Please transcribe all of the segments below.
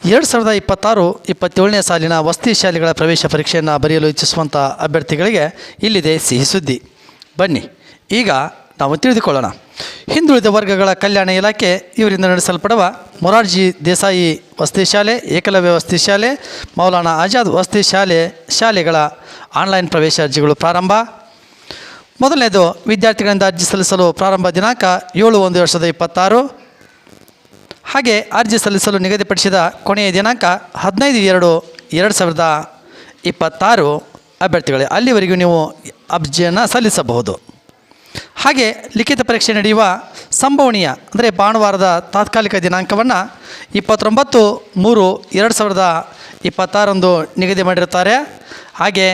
2026-27ನೇ ಸಾಲಿನ ವಸತಿ ಶಾಲೆಗಳ ಪ್ರವೇಶ ಪರೀಕ್ಷೆಯನ್ನು ಬರೆಯಲು ಇಚ್ಛಿಸುವಂಥ ಅಭ್ಯರ್ಥಿಗಳಿಗೆ ಇಲ್ಲಿದೆ ಸಿಹಿ ಸುದ್ದಿ. ಬನ್ನಿ ಈಗ ನಾವು ತಿಳಿದುಕೊಳ್ಳೋಣ. ಹಿಂದುಳಿದ ವರ್ಗಗಳ ಕಲ್ಯಾಣ ಇಲಾಖೆ ಇವರಿಂದ ನಡೆಸಲ್ಪಡುವ ಮೊರಾರ್ಜಿ ದೇಸಾಯಿ ವಸತಿ ಶಾಲೆ, ಏಕಲವ್ಯ ವಸತಿ ಶಾಲೆ, ಮೌಲಾನಾ ಆಜಾದ್ ವಸತಿ ಶಾಲೆಗಳ ಆನ್ಲೈನ್ ಪ್ರವೇಶ ಅರ್ಜಿಗಳು ಪ್ರಾರಂಭ. ಮೊದಲನೇದು, ವಿದ್ಯಾರ್ಥಿಗಳಿಂದ ಅರ್ಜಿ ಸಲ್ಲಿಸಲು ಪ್ರಾರಂಭ ದಿನಾಂಕ 7/1/2026. ಹಾಗೆ ಅರ್ಜಿ ಸಲ್ಲಿಸಲು ನಿಗದಿಪಡಿಸಿದ ಕೊನೆಯ ದಿನಾಂಕ 15/2/2026 ಅಭ್ಯರ್ಥಿಗಳೇ. ಅಲ್ಲಿವರೆಗೂ ನೀವು ಅರ್ಜಿಯನ್ನು ಸಲ್ಲಿಸಬಹುದು. ಹಾಗೆ ಲಿಖಿತ ಪರೀಕ್ಷೆ ನಡೆಯುವ ಸಂಭವನೀಯ ಅಂದರೆ ಭಾನುವಾರದ ತಾತ್ಕಾಲಿಕ ದಿನಾಂಕವನ್ನು 29/3/2026 ನಿಗದಿ ಮಾಡಿರುತ್ತಾರೆ. ಹಾಗೆ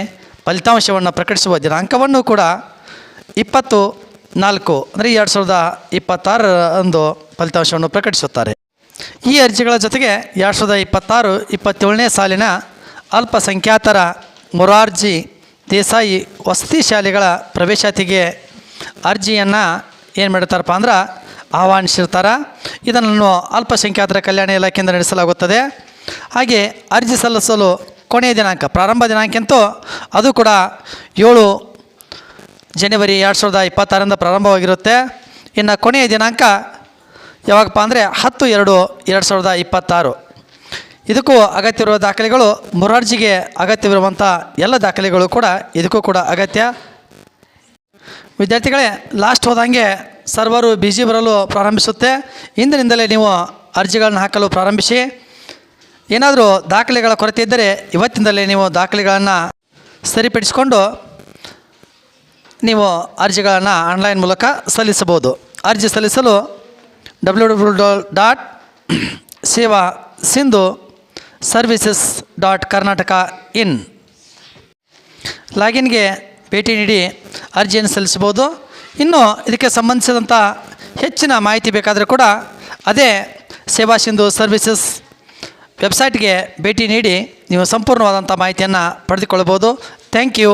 ಫಲಿತಾಂಶವನ್ನು ಪ್ರಕಟಿಸುವ ದಿನಾಂಕವನ್ನು ಕೂಡ 20/4 ಅಂದರೆ 2026 ಫಲಿತಾಂಶವನ್ನು ಪ್ರಕಟಿಸುತ್ತಾರೆ. ಈ ಅರ್ಜಿಗಳ ಜೊತೆಗೆ 2026-27ನೇ ಸಾಲಿನ ಅಲ್ಪಸಂಖ್ಯಾತರ ಮೊರಾರ್ಜಿ ದೇಸಾಯಿ ವಸತಿ ಶಾಲೆಗಳ ಪ್ರವೇಶಾತಿಗೆ ಅರ್ಜಿಯನ್ನು ಏನು ಮಾಡಿರ್ತಾರಪ್ಪ ಅಂದ್ರೆ ಆಹ್ವಾನಿಸಿರ್ತಾರೆ. ಇದನ್ನು ಅಲ್ಪಸಂಖ್ಯಾತರ ಕಲ್ಯಾಣ ಇಲಾಖೆಯಿಂದ ನಡೆಸಲಾಗುತ್ತದೆ. ಹಾಗೆ ಅರ್ಜಿ ಸಲ್ಲಿಸಲು ಕೊನೆಯ ದಿನಾಂಕ, ಪ್ರಾರಂಭ ದಿನಾಂಕ ಅದು ಕೂಡ 7 ಜನವರಿ 2026 ಪ್ರಾರಂಭವಾಗಿರುತ್ತೆ. ಇನ್ನು ಕೊನೆಯ ದಿನಾಂಕ ಯಾವಾಗಪ್ಪ ಅಂದರೆ 10/2/2026. ಇದಕ್ಕೂ ಅಗತ್ಯವಿರುವ ದಾಖಲೆಗಳು, ಮೊರಾರ್ಜಿಗೆ ಅಗತ್ಯವಿರುವಂಥ ಎಲ್ಲ ದಾಖಲೆಗಳು ಕೂಡ ಇದಕ್ಕೂ ಕೂಡ ಅಗತ್ಯ. ವಿದ್ಯಾರ್ಥಿಗಳೇ, ಲಾಸ್ಟ್ ಹೋದಂಗೆ ಸರ್ವರು ಬಿಜಿ ಬರಲು ಪ್ರಾರಂಭಿಸುತ್ತೆ. ಇಂದಿನಿಂದಲೇ ನೀವು ಅರ್ಜಿಗಳನ್ನು ಹಾಕಲು ಪ್ರಾರಂಭಿಸಿ. ಏನಾದರೂ ದಾಖಲೆಗಳ ಕೊರತೆ ಇದ್ದರೆ ಇವತ್ತಿಂದಲೇ ನೀವು ದಾಖಲೆಗಳನ್ನು ಸರಿಪಡಿಸಿಕೊಂಡು ನೀವು ಅರ್ಜಿಗಳನ್ನು ಆನ್ಲೈನ್ ಮೂಲಕ ಸಲ್ಲಿಸಬಹುದು. ಅರ್ಜಿ ಸಲ್ಲಿಸಲು www.sevasindhu.services.karnataka ಲಾಗಿನ್ಗೆ ಭೇಟಿ ನೀಡಿ ಅರ್ಜಿಯನ್ನು ಸಲ್ಲಿಸಬಹುದು. ಇನ್ನು ಇದಕ್ಕೆ ಸಂಬಂಧಿಸಿದಂಥ ಹೆಚ್ಚಿನ ಮಾಹಿತಿ ಬೇಕಾದರೆ ಕೂಡ ಅದೇ ಸೇವಾ ಸಿಂಧು ಸರ್ವಿಸಸ್ ವೆಬ್ಸೈಟ್ಗೆ ಭೇಟಿ ನೀಡಿ ನೀವು ಸಂಪೂರ್ಣವಾದಂಥ ಮಾಹಿತಿಯನ್ನು ಪಡೆದುಕೊಳ್ಳಬಹುದು. Thank you.